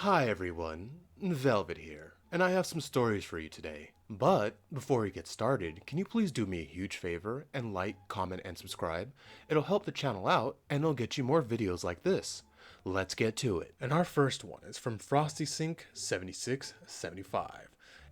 Hi everyone, Velvet here, and I have some stories for you today. But before we get started, can you please do me a huge favor and like, comment, and subscribe? It'll help the channel out and it'll get you more videos like this. Let's get to it. And our first one is from FrostySync7675.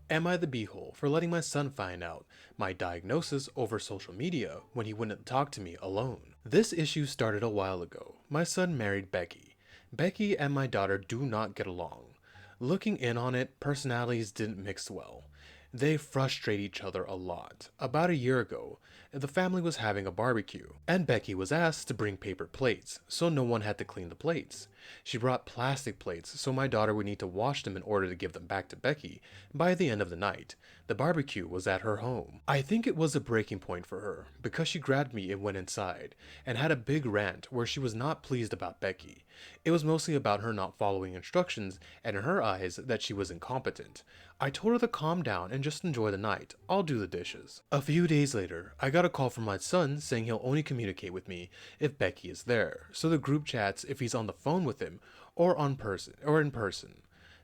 Am I the beehole for letting my son find out my diagnosis over social media when he wouldn't talk to me alone? This issue started a while ago. My son married Becky. Becky and my daughter do not get along. Looking in on it, personalities didn't mix well. They frustrate each other a lot. About a year ago, the family was having a barbecue, and Becky was asked to bring paper plates, so no one had to clean the plates. She brought plastic plates, so my daughter would need to wash them in order to give them back to Becky by the end of the night. The barbecue was at her home. I think it was a breaking point for her, because she grabbed me and went inside, and had a big rant where she was not pleased about Becky. It was mostly about her not following instructions, and in her eyes, that she was incompetent. I told her to calm down and just enjoy the night. I'll do the dishes. A few days later, I got a call from my son saying he'll only communicate with me if Becky is there. So the group chats if he's on the phone with him or in person.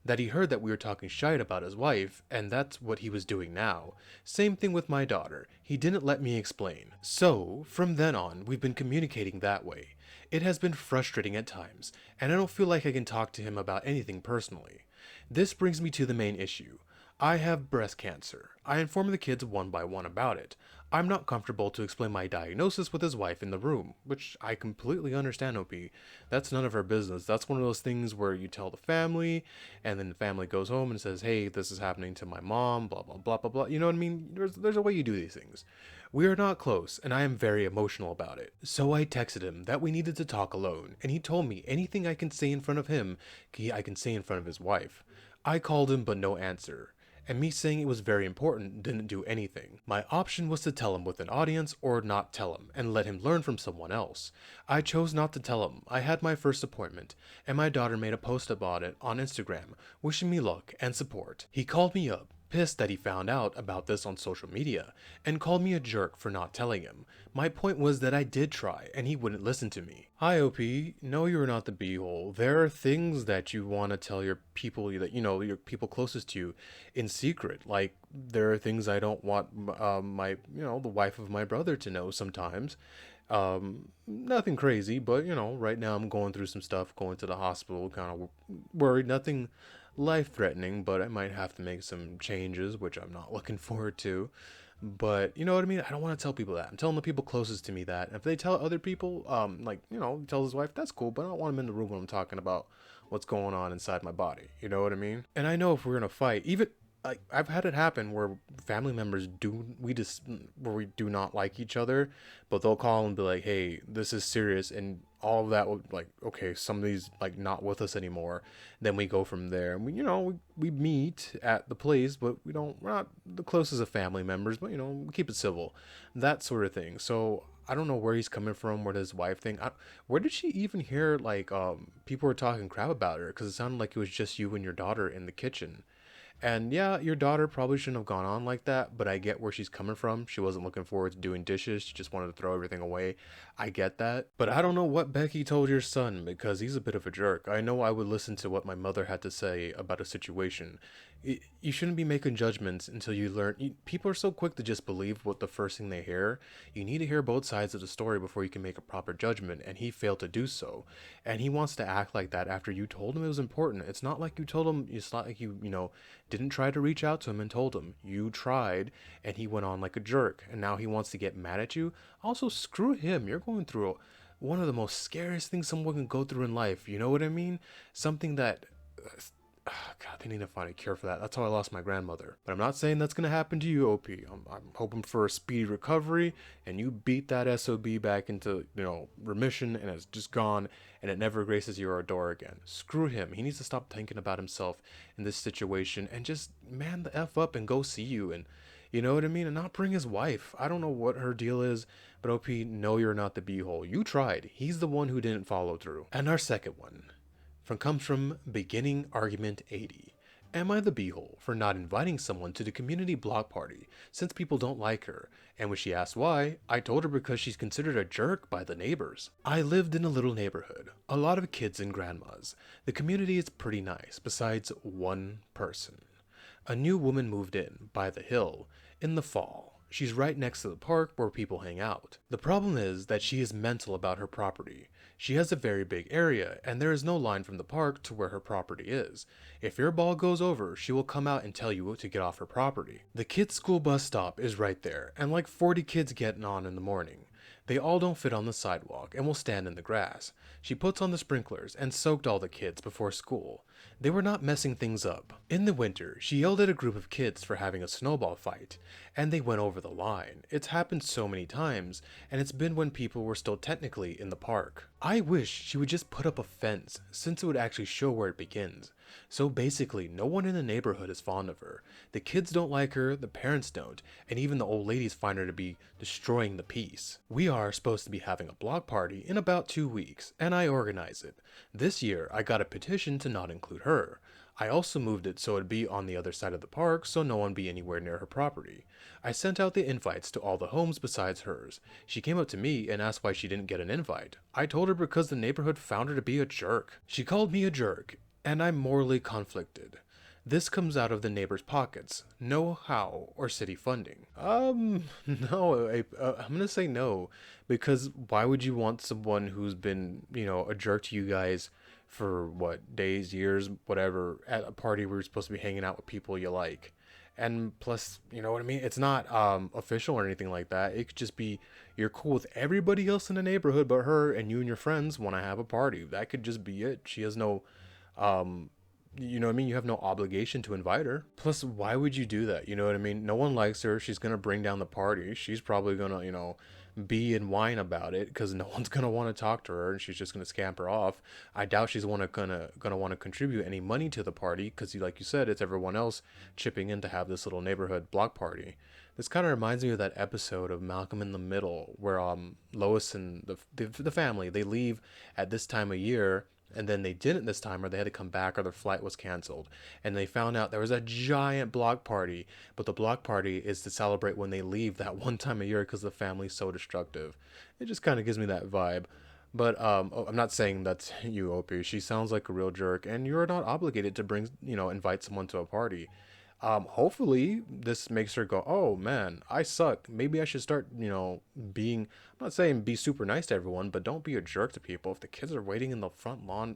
That he heard that we were talking shite about his wife, and that's what he was doing now. Same thing with my daughter. He didn't let me explain. So, from then on, we've been communicating that way. It has been frustrating at times, and I don't feel like I can talk to him about anything personally. This brings me to the main issue. I have breast cancer. I informed the kids one by one about it. I'm not comfortable to explain my diagnosis with his wife in the room, which I completely understand, OP. That's none of her business. That's one of those things where you tell the family, and then the family goes home and says, hey, this is happening to my mom, blah, blah, blah, blah, blah. You know what I mean? There's a way you do these things. We are not close, and I am very emotional about it. So I texted him that we needed to talk alone, and he told me anything I can say in front of him, I can say in front of his wife. I called him, but no answer. And me saying it was very important didn't do anything. My option was to tell him with an audience or not tell him and let him learn from someone else. I chose not to tell him. I had my first appointment, and my daughter made a post about it on Instagram, wishing me luck and support. He called me up, pissed that he found out about this on social media, and called me a jerk for not telling him. My point was that I did try, and he wouldn't listen to me. Hi OP, no you're not the beehole. There are things that you want to tell your people that, your people closest to you in secret. Like, there are things I don't want the wife of my brother to know sometimes. Nothing crazy, but, right now I'm going through some stuff, going to the hospital, kind of worried, nothing life-threatening, but I might have to make some changes, which I'm not looking forward to. But you know what I mean? I don't want to tell people that. I'm telling the people closest to me that. And if they tell other people, tell his wife, that's cool, but I don't want him in the room when I'm talking about what's going on inside my body. You know what I mean? And I know if we're gonna fight, even I've had it happen where family members where we do not like each other, but they'll call and be like, hey, this is serious, and all of that would, like, okay, somebody's like not with us anymore. Then we go from there, and we meet at the place, but we're not the closest of family members, but we keep it civil, that sort of thing. So I don't know where he's coming from, where his wife thing. Where did she even hear people were talking crap about her? Because it sounded like it was just you and your daughter in the kitchen. And yeah, your daughter probably shouldn't have gone on like that, but I get where she's coming from. She wasn't looking forward to doing dishes. She just wanted to throw everything away. I get that. But I don't know what Becky told your son, because he's a bit of a jerk. I know I would listen to what my mother had to say about a situation. You shouldn't be making judgments until you learn. People are so quick to just believe what the first thing they hear. You need to hear both sides of the story before you can make a proper judgment, and he failed to do so. And he wants to act like that after you told him it was important. It's not like you told him, it's not like you didn't try to reach out to him and told him. You tried, and he went on like a jerk, and now he wants to get mad at you. Also, screw him. You're going through one of the most scariest things someone can go through in life. You know what I mean? Something that God, they need to find a cure for that. That's how I lost my grandmother. But I'm not saying that's going to happen to you, OP. I'm hoping for a speedy recovery, and you beat that SOB back into, remission, and it's just gone, and it never graces your door again. Screw him. He needs to stop thinking about himself in this situation, and just man the F up and go see you, and you know what I mean? And not bring his wife. I don't know what her deal is, but OP, no, you're not the beehole. You tried. He's the one who didn't follow through. And our second one comes from Beginning Argument 80. Am I the beehole for not inviting someone to the community block party since people don't like her? And when she asked why, I told her because she's considered a jerk by the neighbors. I lived in a little neighborhood, a lot of kids and grandmas. The community is pretty nice, besides one person. A new woman moved in, by the hill, in the fall. She's right next to the park where people hang out. The problem is that she is mental about her property. She has a very big area, and there is no line from the park to where her property is. If your ball goes over, she will come out and tell you to get off her property. The kids' school bus stop is right there, and like 40 kids getting on in the morning. They all don't fit on the sidewalk and will stand in the grass. She puts on the sprinklers and soaked all the kids before school. They were not messing things up. In the winter, she yelled at a group of kids for having a snowball fight, and they went over the line. It's happened so many times, and it's been when people were still technically in the park. I wish she would just put up a fence, since it would actually show where it begins. So basically, no one in the neighborhood is fond of her. The kids don't like her, the parents don't, and even the old ladies find her to be destroying the peace. We are supposed to be having a block party in about 2 weeks, and I organize it. This year, I got a petition to not include her. I also moved it so it'd be on the other side of the park so no one be anywhere near her property. I sent out the invites to all the homes besides hers. She came up to me and asked why she didn't get an invite. I told her because the neighborhood found her to be a jerk. She called me a jerk, and I'm morally conflicted. This comes out of the neighbors' pockets. No how or city funding. No, I'm gonna say no, because why would you want someone who's been, a jerk to you guys for what, days, years, whatever, at a party where you're supposed to be hanging out with people you like? And plus, you know what I mean? It's not official or anything like that. It could just be you're cool with everybody else in the neighborhood but her, and you and your friends want to have a party. That could just be it. She has no you know what I mean? You have no obligation to invite her. Plus, why would you do that? You know what I mean? No one likes her. She's going to bring down the party. She's probably going to, be and whine about it because no one's going to want to talk to her and she's just going to scamper off. I doubt she's gonna want to contribute any money to the party because, like you said, it's everyone else chipping in to have this little neighborhood block party. This kind of reminds me of that episode of Malcolm in the Middle where Lois and the family, they leave at this time of year, and then they didn't this time, or they had to come back, or their flight was canceled. And they found out there was a giant block party, but the block party is to celebrate when they leave that one time a year because the family's so destructive. It just kind of gives me that vibe. But I'm not saying that's you, Opie. She sounds like a real jerk, and you're not obligated to invite someone to a party. Hopefully this makes her go, oh man, I suck. Maybe I should start, being, I'm not saying be super nice to everyone, but don't be a jerk to people. If the kids are waiting in the front lawn,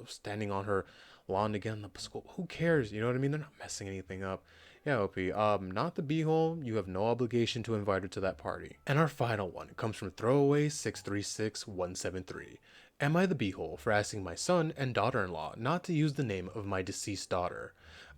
standing on her lawn to get in the school, who cares? You know what I mean? They're not messing anything up. Yeah, Opie, not the beehole. You have no obligation to invite her to that party. And our final one comes from Throwaway 636173. Am I the beehole for asking my son and daughter-in-law not to use the name of my deceased daughter?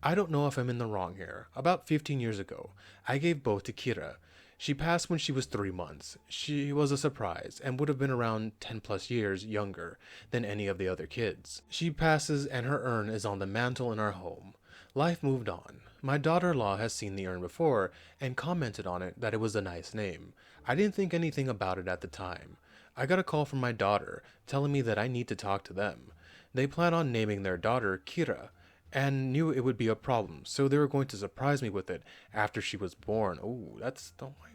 I don't know if I'm in the wrong here. About 15 years ago, I gave birth to Kira. She passed when she was 3 months. She was a surprise and would have been around 10 plus years younger than any of the other kids. She passes and her urn is on the mantle in our home. Life moved on. My daughter-in-law has seen the urn before and commented on it that it was a nice name. I didn't think anything about it at the time. I got a call from my daughter telling me that I need to talk to them. They plan on naming their daughter Kira, and knew it would be a problem, so they were going to surprise me with it after she was born. Oh, why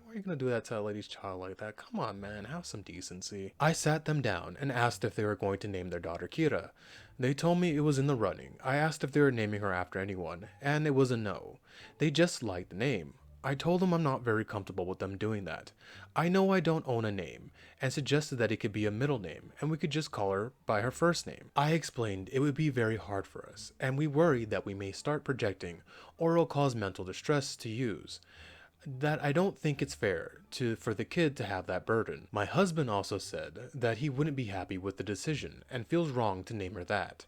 are you gonna do that to a lady's child like that? Come on, man, have some decency. I sat them down and asked if they were going to name their daughter Kira. They told me it was in the running. I asked if they were naming her after anyone, and it was a no. They just liked the name. I told them I'm not very comfortable with them doing that. I know I don't own a name, and suggested that it could be a middle name, and we could just call her by her first name. I explained it would be very hard for us, and we worried that we may start projecting, or it'll cause mental distress to use. That I don't think it's fair for the kid to have that burden. My husband also said that he wouldn't be happy with the decision, and feels wrong to name her that.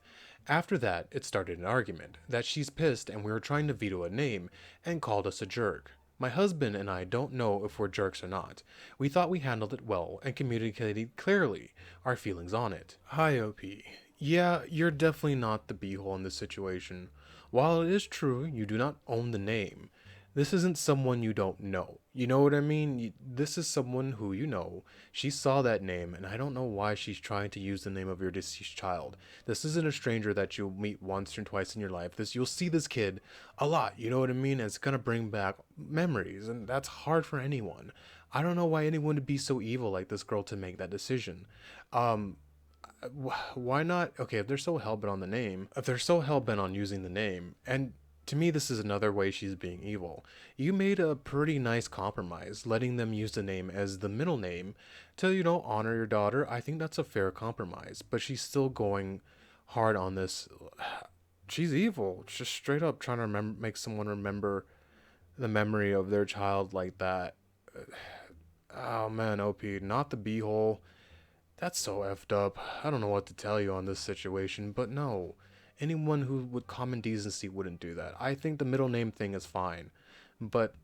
After that, it started an argument, that she's pissed and we were trying to veto a name, and called us a jerk. My husband and I don't know if we're jerks or not. We thought we handled it well and communicated clearly our feelings on it. Hi, OP. Yeah, you're definitely not the beehole in this situation. While it is true you do not own the name, this isn't someone you don't know. You know what I mean? This is someone who, she saw that name, and I don't know why she's trying to use the name of your deceased child. This isn't a stranger that you'll meet once or twice in your life. You'll see this kid a lot, you know what I mean? It's gonna bring back memories, and that's hard for anyone. I don't know why anyone would be so evil like this girl to make that decision. Um, why not? Okay, if they're so hell-bent on the name, if they're so hell-bent on using the name, and to me this is another way she's being evil. You made a pretty nice compromise letting them use the name as the middle name to, honor your daughter. I think that's a fair compromise, but she's still going hard on this. She's evil, just straight up trying to make someone remember the memory of their child like that. Oh man, OP, not the beehole. That's so effed up. I don't know what to tell you on this situation, but no. Anyone who with common decency wouldn't do that. I think the middle name thing is fine, but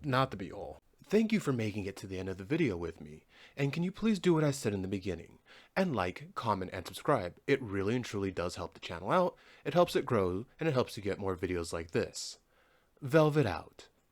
not the beehole. Thank you for making it to the end of the video with me, and can you please do what I said in the beginning? And like, comment, and subscribe. It really and truly does help the channel out, it helps it grow, and it helps you get more videos like this. Velvet out.